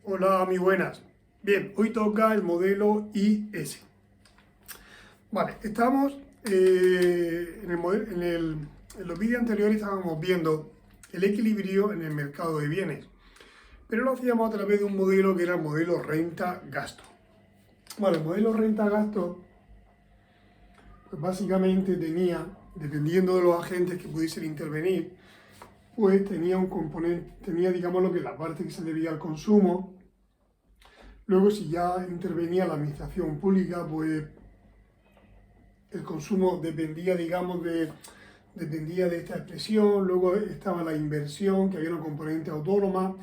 Hola, muy buenas. Bien, hoy toca el modelo IS. Vale, estamos en los vídeos anteriores estábamos viendo el equilibrio en el mercado de bienes, pero lo hacíamos a través de un modelo que era el modelo renta-gasto. Bueno, el modelo renta-gasto, pues básicamente tenía, dependiendo de los agentes que pudiesen intervenir, pues tenía un componente, tenía digamos lo que la parte que se debía al consumo. Luego, si ya intervenía la administración pública, pues el consumo dependía, digamos, dependía de esta expresión. Luego estaba la inversión, que había una componente autónoma.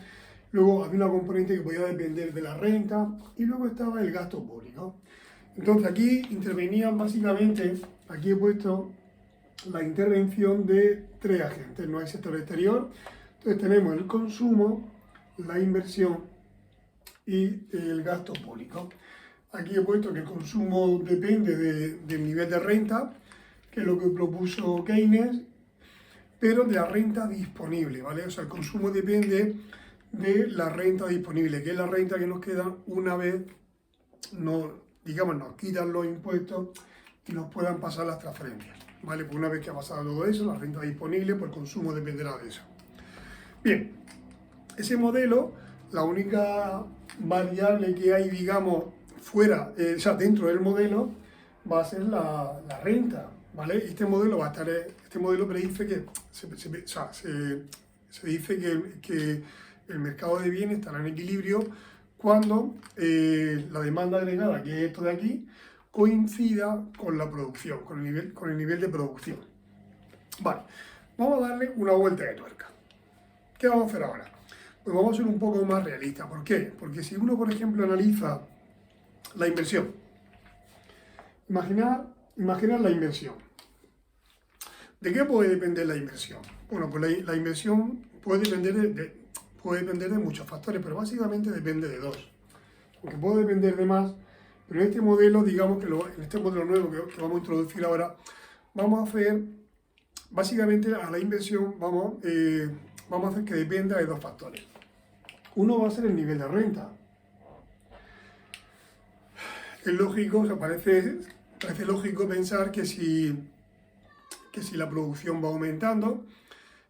Luego había una componente que podía depender de la renta. Y luego estaba el gasto público. Entonces aquí intervenían básicamente, aquí he puesto la intervención de tres agentes. No hay sector exterior. Entonces tenemos el consumo, la inversión y el gasto público. Aquí he puesto que el consumo depende del nivel de renta, que es lo que propuso Keynes, pero de la renta disponible, ¿vale? O sea, el consumo depende de la renta disponible, que es la renta que nos queda una vez nos quitan los impuestos y nos puedan pasar las transferencias, ¿vale? Pues una vez que ha pasado todo eso, la renta disponible, pues el consumo dependerá de eso. Bien, ese modelo, la única variable que hay, digamos, fuera, o sea, dentro del modelo, va a ser la renta, ¿vale? Este modelo va a estar, este modelo predice que se dice que el mercado de bienes estará en equilibrio cuando la demanda agregada, que es esto de aquí, coincida con la producción, con el nivel de producción. Vale, vamos a darle una vuelta de tuerca. ¿Qué vamos a hacer ahora? Pues vamos a ser un poco más realistas. ¿Por qué? Porque si uno, por ejemplo, analiza la inversión, imaginar la inversión. ¿De qué puede depender la inversión? Bueno, pues la inversión puede depender de muchos factores, pero básicamente depende de dos. Aunque puede depender de más, pero en este modelo, digamos que en este modelo nuevo que vamos a introducir ahora, vamos a hacer, básicamente a la inversión vamos a hacer que dependa de dos factores. Uno va a ser el nivel de renta. Es lógico, o sea, parece lógico pensar que si la producción va aumentando,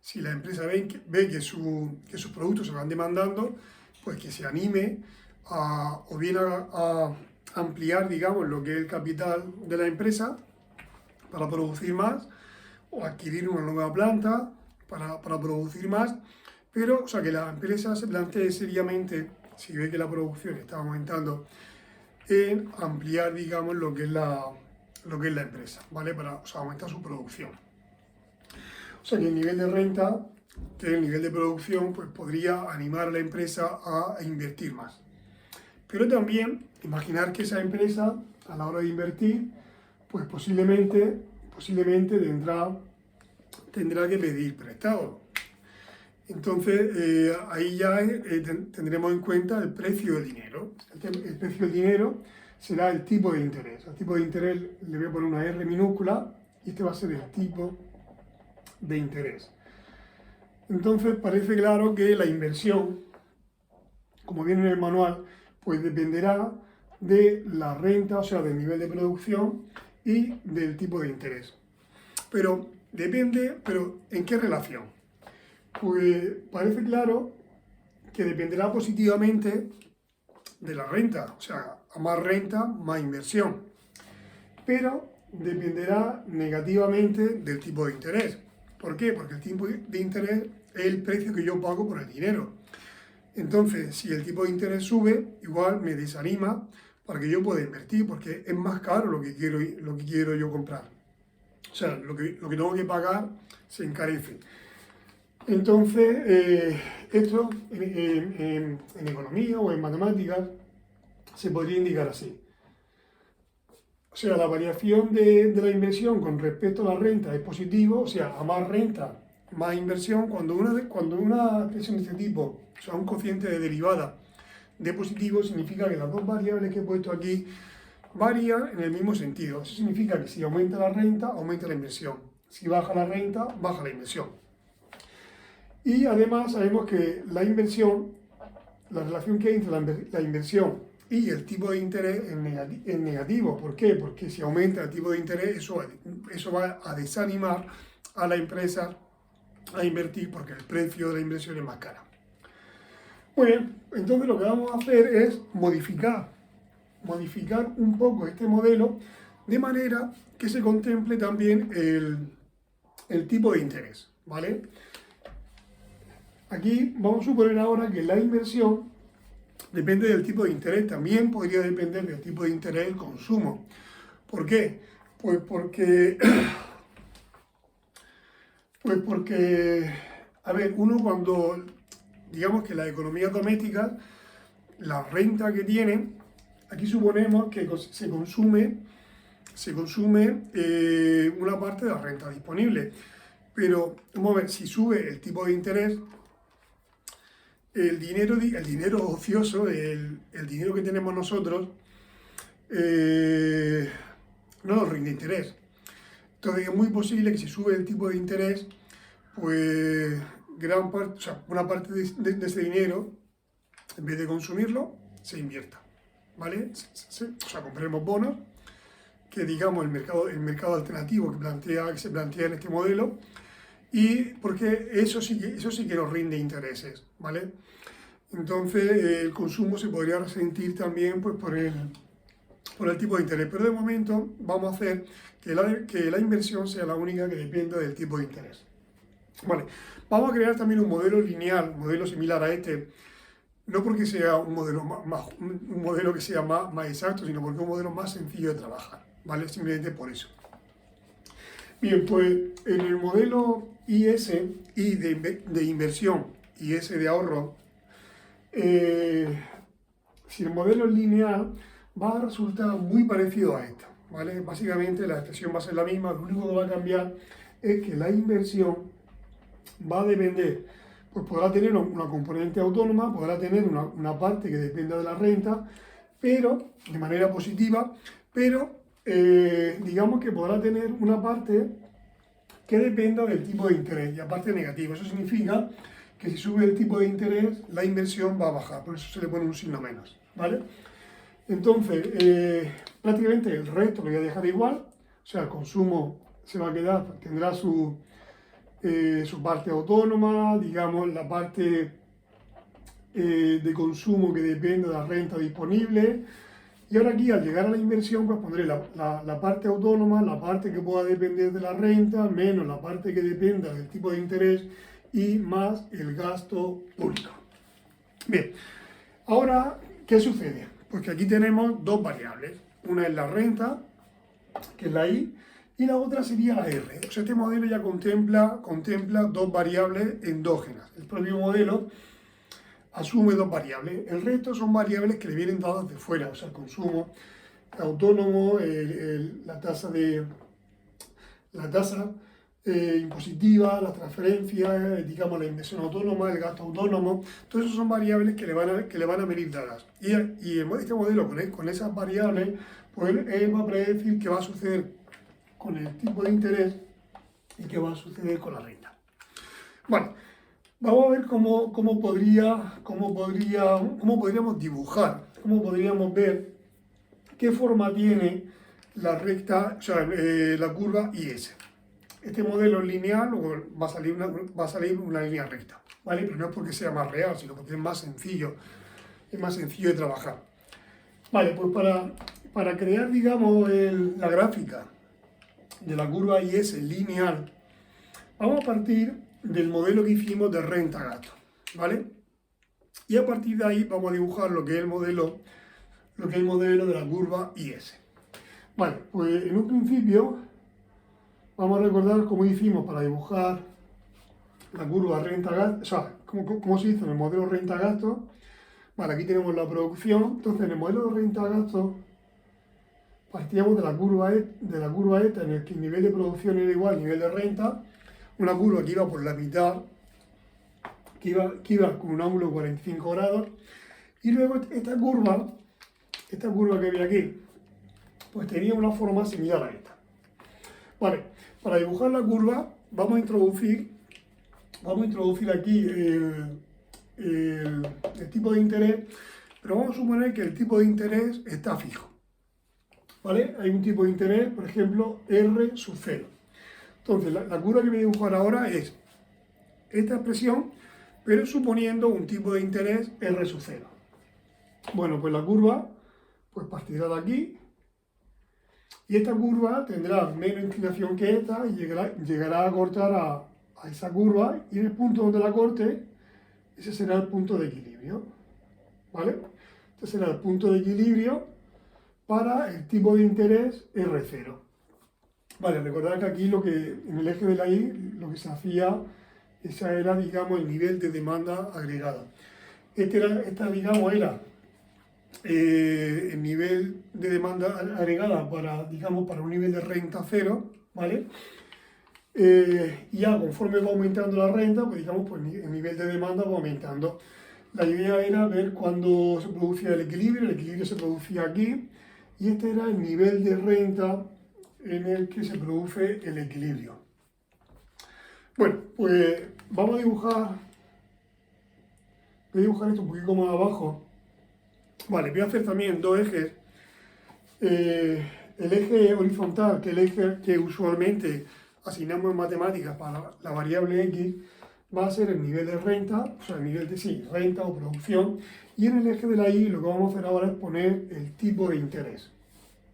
si la empresa ve que sus productos se van demandando, pues que se anime o bien a ampliar, digamos, lo que es el capital de la empresa para producir más, o adquirir una nueva planta para producir más, pero, o sea, que la empresa se plantee seriamente, si ve que la producción está aumentando, en ampliar, digamos, lo que es la empresa, ¿vale? Para, o sea, aumentar su producción. O sea, que el nivel de renta, que es el nivel de producción, pues podría animar a la empresa a invertir más. Pero también imaginar que esa empresa, a la hora de invertir, pues posiblemente tendrá que pedir prestado. Entonces, ahí ya tendremos en cuenta el precio del dinero. El precio del dinero será el tipo de interés. Al tipo de interés le voy a poner una R minúscula y este va a ser el tipo de interés. Entonces, parece claro que la inversión, como viene en el manual, pues dependerá de la renta, o sea, del nivel de producción y del tipo de interés. Pero depende, pero ¿en qué relación? Pues parece claro que dependerá positivamente de la renta, o sea, a más renta, más inversión. Pero dependerá negativamente del tipo de interés. ¿Por qué? Porque el tipo de interés es el precio que yo pago por el dinero. Entonces, si el tipo de interés sube, igual me desanima para que yo pueda invertir, porque es más caro lo que quiero yo comprar. O sea, lo que tengo que pagar se encarece. Entonces, esto en economía o en matemáticas se podría indicar así. O sea, la variación de la inversión con respecto a la renta es positivo, o sea, a más renta, más inversión. Cuando una expresión de este tipo, o sea, un cociente de derivada de positivo, significa que las dos variables que he puesto aquí varían en el mismo sentido. Eso significa que si aumenta la renta, aumenta la inversión. Si baja la renta, baja la inversión. Y además sabemos que la inversión la relación que hay entre la inversión y el tipo de interés es negativo. ¿Por qué? Porque si aumenta el tipo de interés, eso va a desanimar a la empresa a invertir porque el precio de la inversión es más cara. Muy bien, entonces lo que vamos a hacer es modificar un poco este modelo de manera que se contemple también el tipo de interés, ¿vale? Aquí vamos a suponer ahora que la inversión depende del tipo de interés, también podría depender del tipo de interés del consumo. ¿Por qué? Pues porque, a ver, uno cuando, digamos que las economías domésticas, la renta que tienen, aquí suponemos que se consume una parte de la renta disponible. Pero, vamos a ver, si sube el tipo de interés, el dinero ocioso, el dinero que tenemos nosotros, no nos rinde interés. Entonces es muy posible que si sube el tipo de interés, pues una parte de ese dinero, en vez de consumirlo, se invierta, ¿vale? O sea, compremos bonos, que digamos el mercado alternativo que se plantea en este modelo, y porque eso sí que nos rinde intereses, ¿vale? Entonces el consumo se podría resentir también pues, por el tipo de interés, pero de momento vamos a hacer que la inversión sea la única que dependa del tipo de interés. Vale, vamos a crear también un modelo lineal, un modelo similar a este, no porque sea un modelo que sea más exacto, sino porque es un modelo más sencillo de trabajar, ¿vale? Simplemente por eso. Bien, pues en el modelo IS, I de inversión y S de ahorro, si el modelo es lineal, va a resultar muy parecido a esto, ¿vale? Básicamente la expresión va a ser la misma, lo único que va a cambiar es que la inversión va a depender, pues podrá tener una componente autónoma, podrá tener una parte que dependa de la renta, pero de manera positiva, pero digamos que podrá tener una parte que dependa del tipo de interés y aparte negativo. Eso significa que si sube el tipo de interés, la inversión va a bajar, por eso se le pone un signo menos, ¿vale? Entonces, prácticamente el resto lo voy a dejar igual, o sea, el consumo se va a quedar, tendrá su parte autónoma, digamos, la parte de consumo que depende de la renta disponible. Y ahora aquí, al llegar a la inversión, pues pondré la parte autónoma, la parte que pueda depender de la renta, menos la parte que dependa del tipo de interés y más el gasto público. Bien, ahora, ¿qué sucede? Pues que aquí tenemos dos variables. Una es la renta, que es la I, y la otra sería la R. O sea, este modelo ya contempla dos variables endógenas. El propio modelo asume dos variables. El resto son variables que le vienen dadas de fuera, o sea, el consumo autónomo, la tasa impositiva, las transferencias, digamos, la inversión autónoma, el gasto autónomo. Todas esas son variables que le van a venir dadas. Y este modelo, con esas variables, pues él va a predecir qué va a suceder con el tipo de interés y qué va a suceder con la renta. Bueno, vamos a ver cómo podríamos dibujar, cómo podríamos ver qué forma tiene la recta, o sea, la curva IS. Este modelo es lineal, va a salir una línea recta, ¿vale? Pero no es porque sea más real, sino porque es más sencillo de trabajar. Vale, pues para crear, digamos, la gráfica de la curva IS lineal, vamos a partir del modelo que hicimos de renta-gasto, ¿vale? Y a partir de ahí vamos a dibujar lo que es el modelo de la curva IS. Vale, pues en un principio vamos a recordar cómo hicimos para dibujar la curva renta-gasto, o sea, cómo se hizo en el modelo renta-gasto. Vale, aquí tenemos la producción, entonces en el modelo de renta-gasto partíamos de la curva esta en el que el nivel de producción era igual al nivel de renta, una curva que iba por la mitad, que iba con un ángulo de 45 grados, y luego esta curva que había aquí, pues tenía una forma similar a esta. Vale, para dibujar la curva vamos a introducir aquí el tipo de interés, pero vamos a suponer que el tipo de interés está fijo. ¿Vale? Hay un tipo de interés, por ejemplo, R sub 0. Entonces, la curva que voy a dibujar ahora es esta expresión, pero suponiendo un tipo de interés R sub 0. Bueno, pues la curva pues partirá de aquí, y esta curva tendrá menos inclinación que esta y llegará a cortar a esa curva, y en el punto donde la corte, ese será el punto de equilibrio. ¿Vale? Este será el punto de equilibrio para el tipo de interés R0. Vale, recordad que aquí en el eje de la Y lo que se hacía, esa era, digamos, el nivel de demanda agregada. Esta, digamos, era el nivel de demanda agregada para, digamos, para un nivel de renta cero, ¿vale? Y ya conforme va aumentando la renta, pues digamos, pues el nivel de demanda va aumentando. La idea era ver cuándo se producía el equilibrio se producía aquí, y este era el nivel de renta en el que se produce el equilibrio. Bueno, pues vamos a dibujar esto un poquito más abajo. Vale, voy a hacer también dos ejes. El eje horizontal, que es el eje que usualmente asignamos en matemáticas para la variable x, va a ser el nivel de renta, o sea, el nivel de renta o producción, y en el eje de la y lo que vamos a hacer ahora es poner el tipo de interés.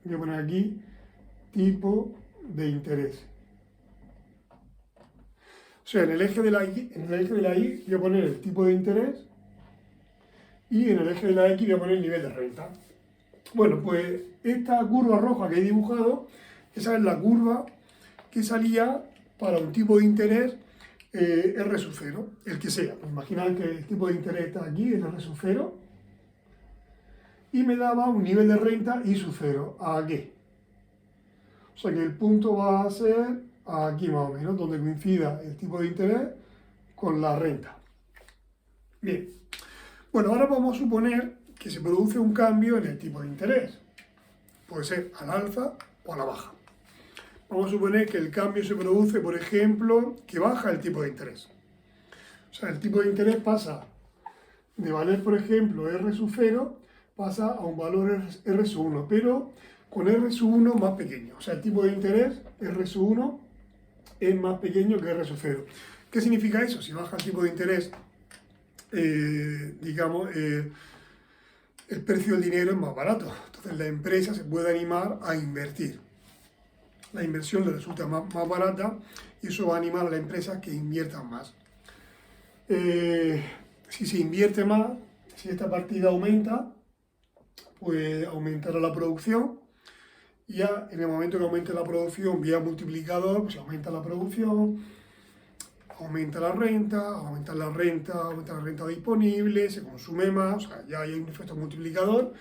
Voy a poner aquí tipo de interés. O sea, en el eje de la y voy a poner el tipo de interés, y en el eje de la x voy a poner el nivel de renta. Bueno, pues esta curva roja que he dibujado, esa es la curva que salía para un tipo de interés R sub 0, el que sea. Imaginad que el tipo de interés está aquí, en R sub 0, y me daba un nivel de renta I sub 0, aquí. O sea que el punto va a ser aquí más o menos, donde coincida el tipo de interés con la renta. Bien. Bueno, ahora vamos a suponer que se produce un cambio en el tipo de interés. Puede ser al alza o a la baja. Vamos a suponer que el cambio se produce, por ejemplo, que baja el tipo de interés. O sea, el tipo de interés pasa de valer, por ejemplo, R sub 0, pasa a un valor R sub 1, pero con R sub 1 más pequeño. O sea, el tipo de interés R sub 1 es más pequeño que R sub 0. ¿Qué significa eso? Si baja el tipo de interés, digamos, el precio del dinero es más barato. Entonces la empresa se puede animar a invertir. La inversión le resulta más barata, y eso va a animar a la empresa que invierta más. Si se invierte más, si esta partida aumenta, pues aumentará la producción. Y ya en el momento que aumente la producción vía multiplicador, pues aumenta la producción, aumenta la renta, aumenta la renta disponible, se consume más, o sea, ya hay un efecto multiplicador,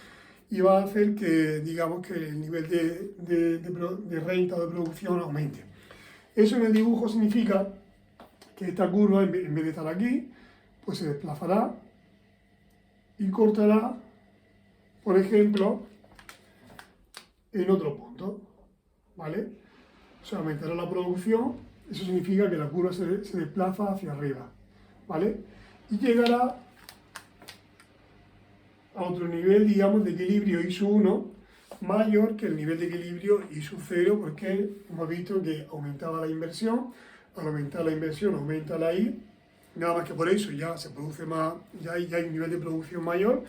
y va a hacer que, digamos, que el nivel de renta o de producción aumente. Eso en el dibujo significa que esta curva, en vez de estar aquí, pues se desplazará y cortará, por ejemplo, en otro punto, ¿vale? O sea, aumentará la producción, eso significa que la curva se desplaza hacia arriba, ¿vale? Y llegará a otro nivel, digamos, de equilibrio I sub 1 mayor que el nivel de equilibrio I sub 0, porque hemos visto que aumentaba la inversión, al aumentar la inversión aumenta la I, nada más que por eso ya se produce más, ya hay un nivel de producción mayor,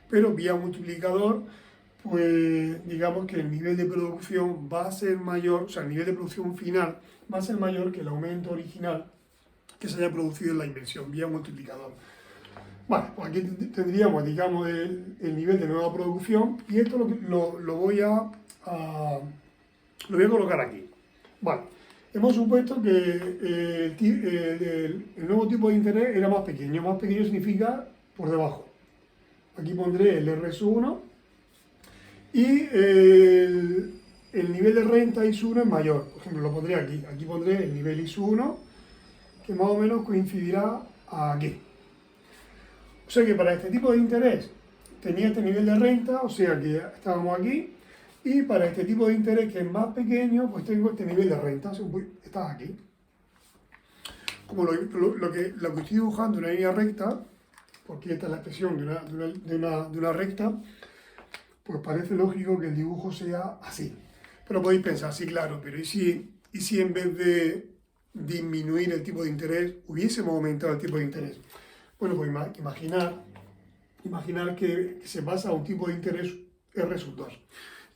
pero vía multiplicador, pues digamos que el nivel de producción va a ser mayor, o sea, el nivel de producción final va a ser mayor que el aumento original que se haya producido en la inversión, vía multiplicador. Vale, pues aquí tendríamos, digamos, el nivel de nueva producción, y esto lo voy a colocar aquí. Vale, hemos supuesto que el nuevo tipo de interés era más pequeño. Más pequeño significa por debajo. Aquí pondré el R sub 1, y el nivel de renta I sub 1 es mayor. Por ejemplo, lo pondré aquí. Aquí pondré el nivel I sub 1, que más o menos coincidirá aquí. O sea que para este tipo de interés tenía este nivel de renta, o sea que estábamos aquí, y para este tipo de interés que es más pequeño, pues tengo este nivel de renta, o sea, está aquí. Como lo que estoy dibujando en una línea recta, porque esta es la expresión de una recta, pues parece lógico que el dibujo sea así. Pero podéis pensar, sí, claro, pero ¿y si en vez de disminuir el tipo de interés, hubiésemos aumentado el tipo de interés? Bueno, pues imaginar que se pasa a un tipo de interés R sub 2.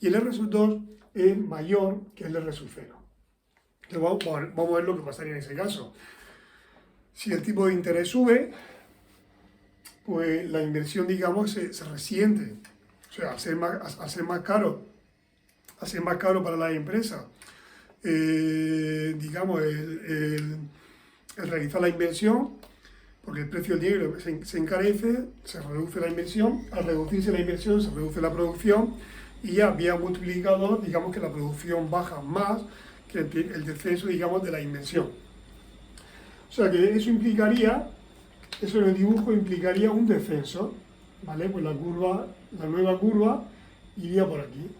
Y el R sub 2 es mayor que el R sub 0. Entonces vamos a ver lo que pasaría en ese caso. Si el tipo de interés sube, pues la inversión, digamos, se resiente. O sea, al ser más caro para la empresa, digamos, el realizar la inversión, porque el precio del dinero se encarece, se reduce la inversión, al reducirse la inversión se reduce la producción y ya vía multiplicador, digamos que la producción baja más que el descenso, digamos, de la inversión. O sea que eso en el dibujo implicaría un descenso, ¿vale? Pues la nueva curva iría por aquí.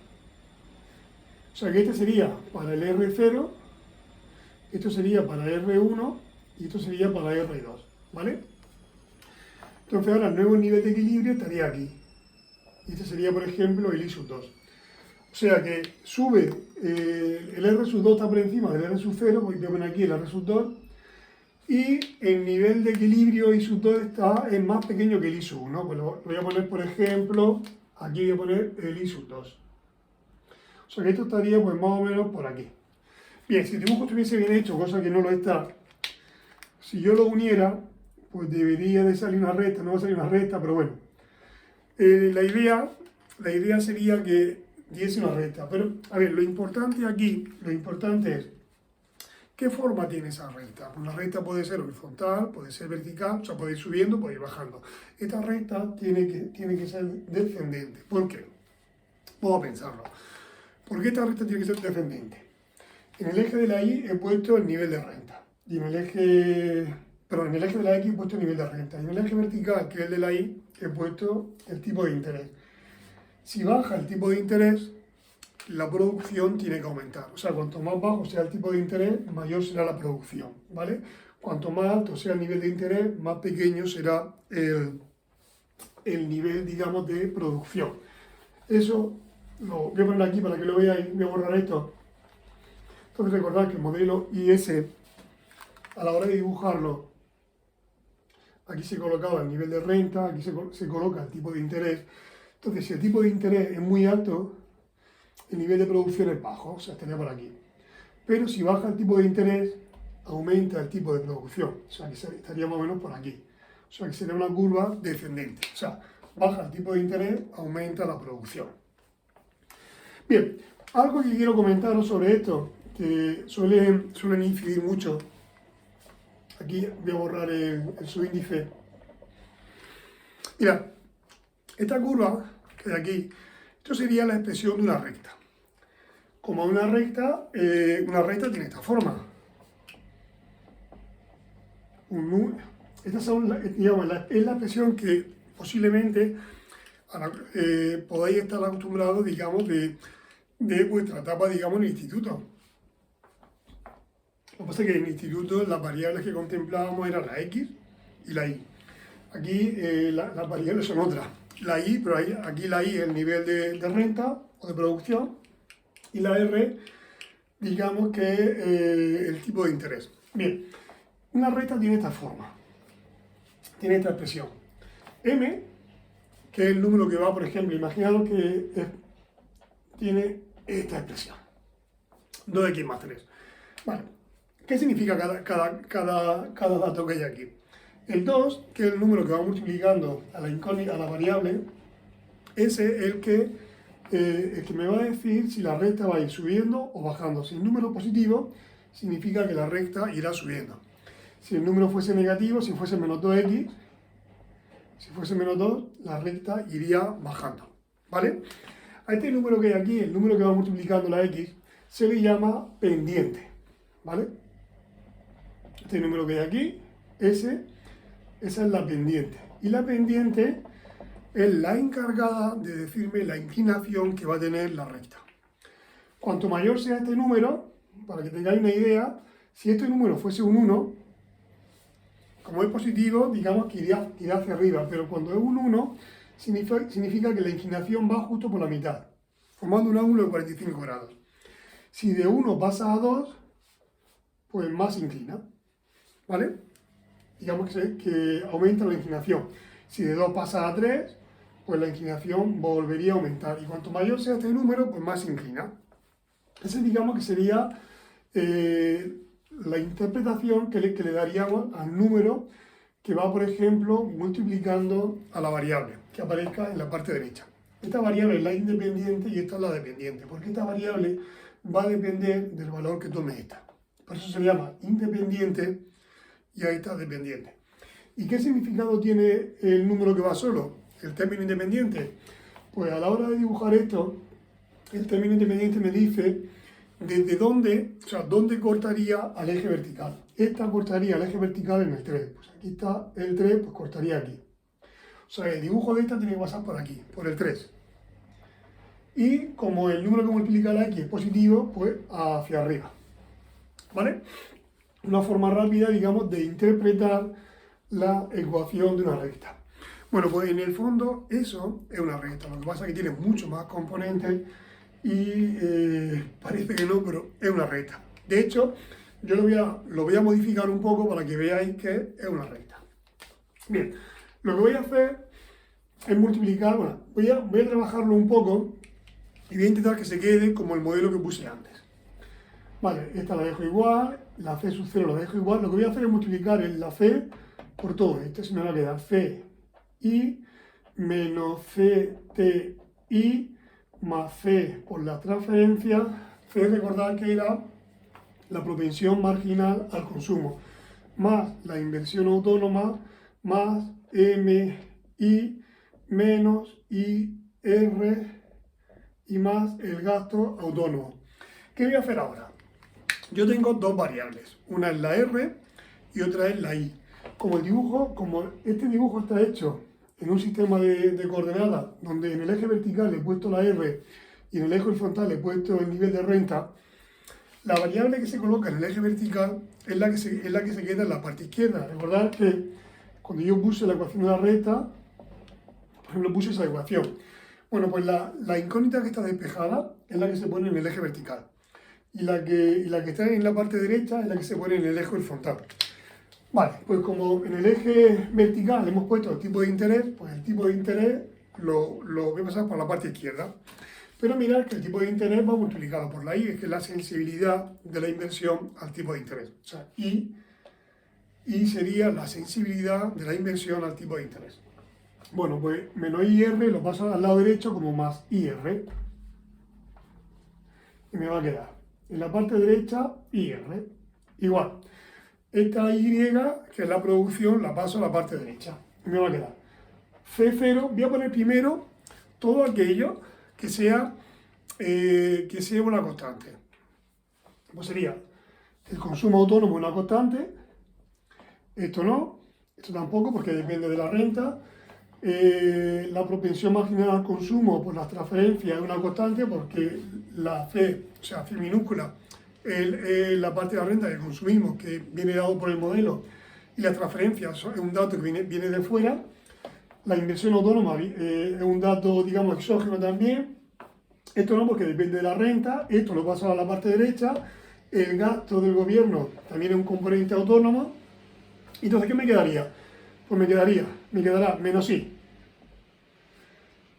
O sea que este sería para el R0, esto sería para R1 y esto sería para R2, ¿vale? Entonces ahora el nuevo nivel de equilibrio estaría aquí. Y este sería, por ejemplo, el I sub 2. O sea que sube, el R sub 2 está por encima del R sub 0, voy a poner aquí el R sub 2, y el nivel de equilibrio I sub 2 es más pequeño que el I sub 1. Pues lo voy a poner, por ejemplo, aquí voy a poner el I sub 2. O sea que esto estaría pues más o menos por aquí. Bien, si el dibujo estuviese bien hecho, cosa que no lo está, si yo lo uniera, pues debería de salir una recta, no va a salir una recta, pero bueno. La idea sería que diese una recta. Pero, a ver, lo importante es ¿qué forma tiene esa recta? Una recta puede ser horizontal, puede ser vertical, o sea, puede ir subiendo, puede ir bajando. Esta recta tiene que ser descendente. ¿Por qué? Vamos a pensarlo. ¿Por qué esta recta tiene que ser descendente? En el eje de la Y he puesto el nivel de renta. Y en el eje de la X he puesto el nivel de renta. Y en el eje vertical, que es el de la Y, he puesto el tipo de interés. Si baja el tipo de interés, la producción tiene que aumentar. O sea, cuanto más bajo sea el tipo de interés, mayor será la producción, ¿vale? Cuanto más alto sea el nivel de interés, más pequeño será el nivel, digamos, de producción. Eso lo voy a poner aquí para que lo veáis, voy a borrar esto. Entonces recordad que el modelo IS, a la hora de dibujarlo, aquí se colocaba el nivel de renta, aquí se coloca el tipo de interés. Entonces, si el tipo de interés es muy alto, el nivel de producción es bajo, o sea, estaría por aquí. Pero si baja el tipo de interés, aumenta el tipo de producción, o sea, que estaría más o menos por aquí. O sea, que sería una curva descendente. O sea, baja el tipo de interés, aumenta la producción. Bien, algo que quiero comentaros sobre esto, que suelen incidir mucho. Aquí voy a borrar el subíndice. Mira, esta curva que hay aquí, esto sería la expresión de una recta. Como una recta tiene esta forma. Esta es la expresión que posiblemente podáis estar acostumbrados, digamos, de vuestra etapa, digamos, en el instituto. Lo que pasa es que en el instituto las variables que contemplábamos eran la X y la Y. Aquí las variables son otras. La Y, pero aquí la Y es el nivel de renta o de producción y la R, digamos que el tipo de interés. Bien, una recta tiene esta forma, tiene esta expresión. M, que es el número que va, por ejemplo, imaginaos que tiene esta expresión, 2x más 3. Vale, ¿qué significa cada dato que hay aquí? El 2, que es el número que va multiplicando a la incógnita, a la variable, ese es el que me va a decir si la recta va a ir subiendo o bajando. Si el número es positivo, significa que la recta irá subiendo. Si el número fuese negativo, si fuese menos 2x, si fuese menos 2, la recta iría bajando, ¿vale? A este número que hay aquí, el número que va multiplicando la x, se le llama pendiente, ¿vale? Este número que hay aquí, esa es la pendiente. Y la pendiente es la encargada de decirme la inclinación que va a tener la recta. Cuanto mayor sea este número, para que tengáis una idea, si este número fuese un 1, como es positivo, digamos que irá hacia arriba, pero cuando es un 1, significa que la inclinación va justo por la mitad, formando un ángulo de 45 grados. Si de 1 pasa a 2, pues más se inclina, ¿vale? Digamos que aumenta la inclinación. Si de 2 pasa a 3, pues la inclinación volvería a aumentar. Y cuanto mayor sea este número, pues más se inclina. Ese digamos que sería la interpretación que le daríamos al número que va, por ejemplo, multiplicando a la variable que aparezca en la parte derecha. Esta variable es la independiente y esta es la dependiente, porque esta variable va a depender del valor que tome esta. Por eso se le llama independiente y ahí está dependiente. ¿Y qué significado tiene el número que va solo, el término independiente? Pues a la hora de dibujar esto, el término independiente me dice desde dónde, o sea, dónde cortaría al eje vertical. Esta cortaría al eje vertical en el 3. Pues aquí está el 3, pues cortaría aquí. O sea, el dibujo de esta tiene que pasar por aquí, por el 3. Y como el número que multiplica la x es positivo, pues hacia arriba. ¿Vale? Una forma rápida, digamos, de interpretar la ecuación de una recta. Bueno, pues en el fondo eso es una recta. Lo que pasa es que tiene muchos más componentes y parece que no, pero es una recta. De hecho, yo lo voy a modificar un poco para que veáis que es una recta. Bien, lo que voy a hacer es multiplicar, bueno, voy a trabajarlo un poco y voy a intentar que se quede como el modelo que puse antes. Vale, esta la dejo igual, la c sub 0 la dejo igual. Lo que voy a hacer es multiplicar la c por todo. Esto se me va a quedar c i menos c t i más c por la transferencia. C, recordad que era la propensión marginal al consumo, más la inversión autónoma, más m i menos i r y más el gasto autónomo. ¿Qué voy a hacer ahora? Yo tengo dos variables, una es la r y otra es la i. Como este dibujo está hecho en un sistema de coordenadas donde en el eje vertical he puesto la r y en el eje horizontal he puesto el nivel de renta, la variable que se coloca en el eje vertical es la que se queda en la parte izquierda. Recordad que cuando yo puse la ecuación de la recta, por ejemplo, puse esa ecuación. Bueno, pues la incógnita que está despejada es la que se pone en el eje vertical. Y la que está en la parte derecha es la que se pone en el eje horizontal. Vale, pues como en el eje vertical hemos puesto el tipo de interés, pues el tipo de interés lo voy a pasar por la parte izquierda. Pero mirad que el tipo de interés va multiplicado por la I, es que es la sensibilidad de la inversión al tipo de interés. O sea, I sería la sensibilidad de la inversión al tipo de interés. Bueno, pues menos IR lo paso al lado derecho como más IR. Y me va a quedar en la parte derecha IR. Igual, esta Y, que es la producción, la paso a la parte derecha. Y me va a quedar C0. Voy a poner primero todo aquello que sea una constante. Pues sería el consumo autónomo una constante. Esto no, esto tampoco porque depende de la renta. La propensión marginal al consumo por las transferencias es una constante porque la C, o sea, C minúscula, es la parte de la renta que consumimos que viene dado por el modelo y las transferencias es un dato que viene de fuera. La inversión autónoma es un dato, digamos, exógeno también. Esto no, porque depende de la renta. Esto lo paso a la parte derecha. El gasto del gobierno también es un componente autónomo. Entonces, ¿qué me quedaría? Pues me quedará menos I.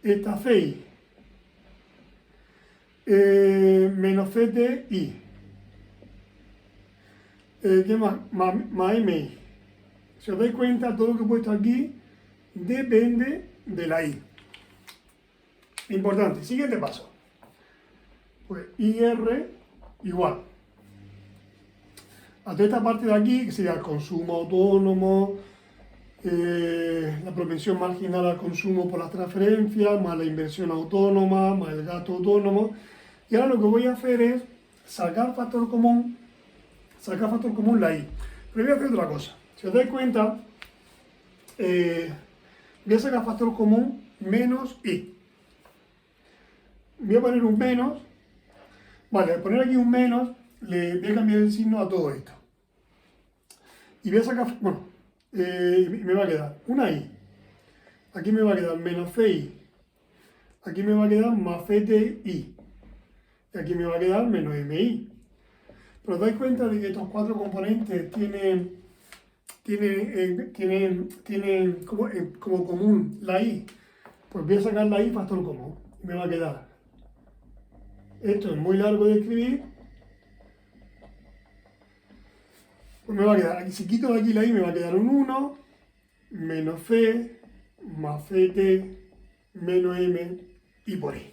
Esta CI menos CTI. ¿Qué más? Más MI. Si os dais cuenta, todo lo que he puesto aquí depende de la I. Importante. Siguiente paso. Pues IR igual a toda esta parte de aquí, que sería el consumo autónomo, la propensión marginal al consumo por las transferencias, más la inversión autónoma, más el gasto autónomo. Y ahora lo que voy a hacer es sacar factor común la I. Pero voy a hacer otra cosa. Si os dais cuenta, voy a sacar factor común menos I. Voy a poner un menos. Vale, al poner aquí un menos, le voy a cambiar el signo a todo esto. Y voy a sacar, bueno, y me va a quedar una I. Aquí me va a quedar menos CI. Aquí me va a quedar más CTI. Y aquí me va a quedar menos MI. Pero os dais cuenta de que estos cuatro componentes tienen como común la I. Pues voy a sacar la I factor común. Y me va a quedar. Esto es muy largo de escribir. Pues me va a quedar, si quito de aquí la I me va a quedar un 1, menos C, más CT, menos M y por I.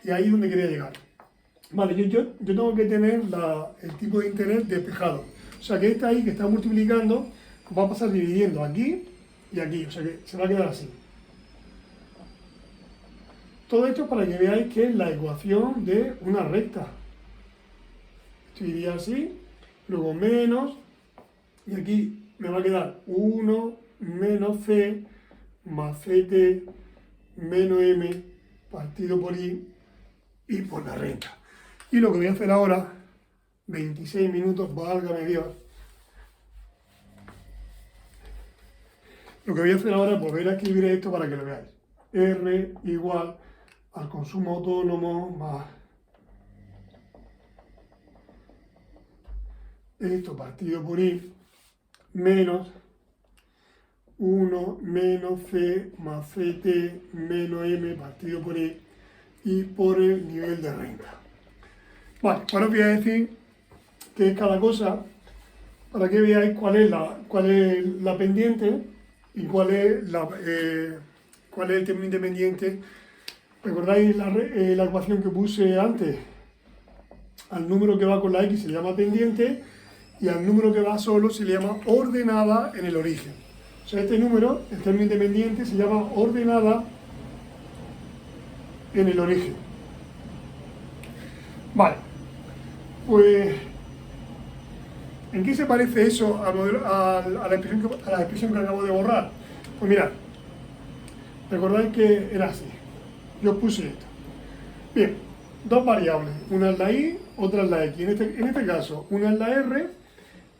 Y ahí es donde quería llegar. Vale, yo tengo que tener el tipo de interés despejado. O sea que esta I que está multiplicando pues va a pasar dividiendo aquí y aquí. O sea que se va a quedar así. Todo esto para que veáis que es la ecuación de una recta. Esto iría así, luego menos, y aquí me va a quedar 1 menos C más CT menos M partido por I y por la recta. Y lo que voy a hacer ahora, 26 minutos, válgame Dios. Lo que voy a hacer ahora es volver a escribir esto para que lo veáis. R igual al consumo autónomo más esto partido por I menos 1 menos C más CT menos M partido por I y por el nivel de renta. Vale, ahora os voy a decir qué es cada cosa para que veáis cuál es la pendiente y cuál es el término independiente. ¿Recordáis la ecuación que puse antes? Al número que va con la X se le llama pendiente y al número que va solo se le llama ordenada en el origen. O sea, este número, el término independiente, se llama ordenada en el origen. Vale, pues, ¿en qué se parece eso a la expresión que acabo de borrar? Pues mirad, recordáis que era así. Yo puse esto. Bien, dos variables, una es la I, otra es la X. En este caso, una es la R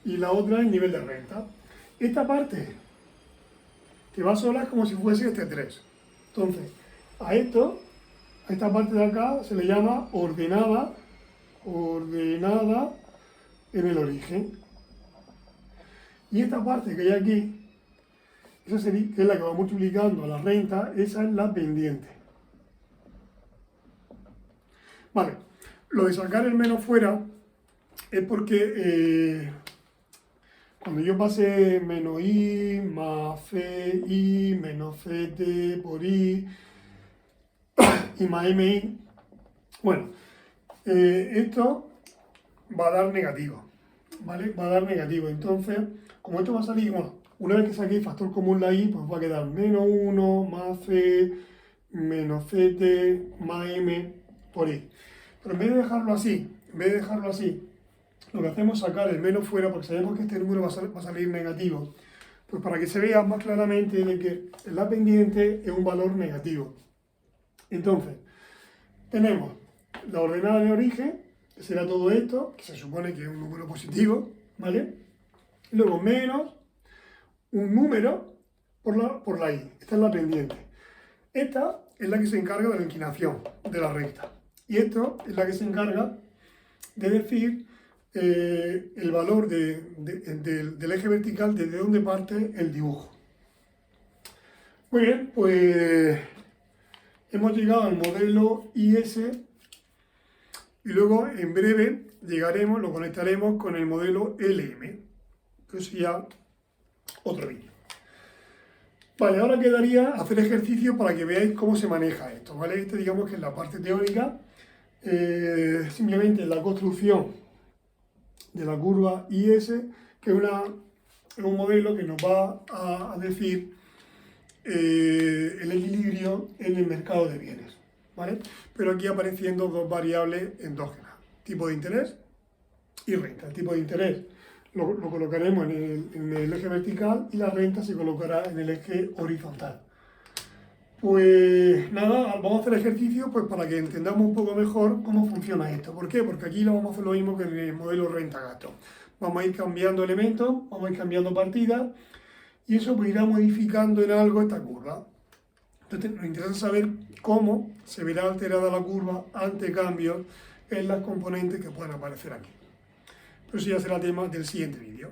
y la otra es el nivel de renta. Esta parte que va sola es como si fuese este 3. Entonces, a esta parte de acá se le llama ordenada en el origen. Y esta parte que hay aquí, esa sería, que es la que va multiplicando a la renta, esa es la pendiente. Vale, lo de sacar el menos fuera es porque cuando yo pase menos I más CI menos CT por I y más MI, bueno, esto va a dar negativo, ¿vale? Va a dar negativo. Entonces, como esto va a salir, bueno, una vez que saqué factor común la I, pues va a quedar menos 1 más C menos CT más M por I. Pero en vez de dejarlo así, lo que hacemos es sacar el menos fuera porque sabemos que este número va a salir negativo. Pues para que se vea más claramente de que la pendiente es un valor negativo. Entonces, tenemos la ordenada de origen, que será todo esto, que se supone que es un número positivo, ¿vale? Y luego menos un número por la I. Esta es la pendiente. Esta es la que se encarga de la inclinación de la recta. Y esto es la que se encarga de decir el valor del eje vertical desde donde parte el dibujo. Muy bien, pues hemos llegado al modelo IS y luego en breve lo conectaremos con el modelo LM. Eso sería otro vídeo. Vale, ahora quedaría hacer ejercicio para que veáis cómo se maneja esto, ¿vale? Este digamos que es la parte teórica, simplemente la construcción de la curva IS, que es un modelo que nos va a decir el equilibrio en el mercado de bienes, ¿vale? Pero aquí apareciendo dos variables endógenas, tipo de interés y renta. El tipo de interés lo colocaremos en el eje vertical y la renta se colocará en el eje horizontal. Pues nada, vamos a hacer ejercicio pues, para que entendamos un poco mejor cómo funciona esto. ¿Por qué? Porque aquí lo vamos a hacer lo mismo que en el modelo renta-gasto. Vamos a ir cambiando elementos, vamos a ir cambiando partidas y eso pues irá modificando en algo esta curva. Entonces nos interesa saber cómo se verá alterada la curva ante cambios en las componentes que puedan aparecer aquí. Pero eso ya será tema del siguiente vídeo.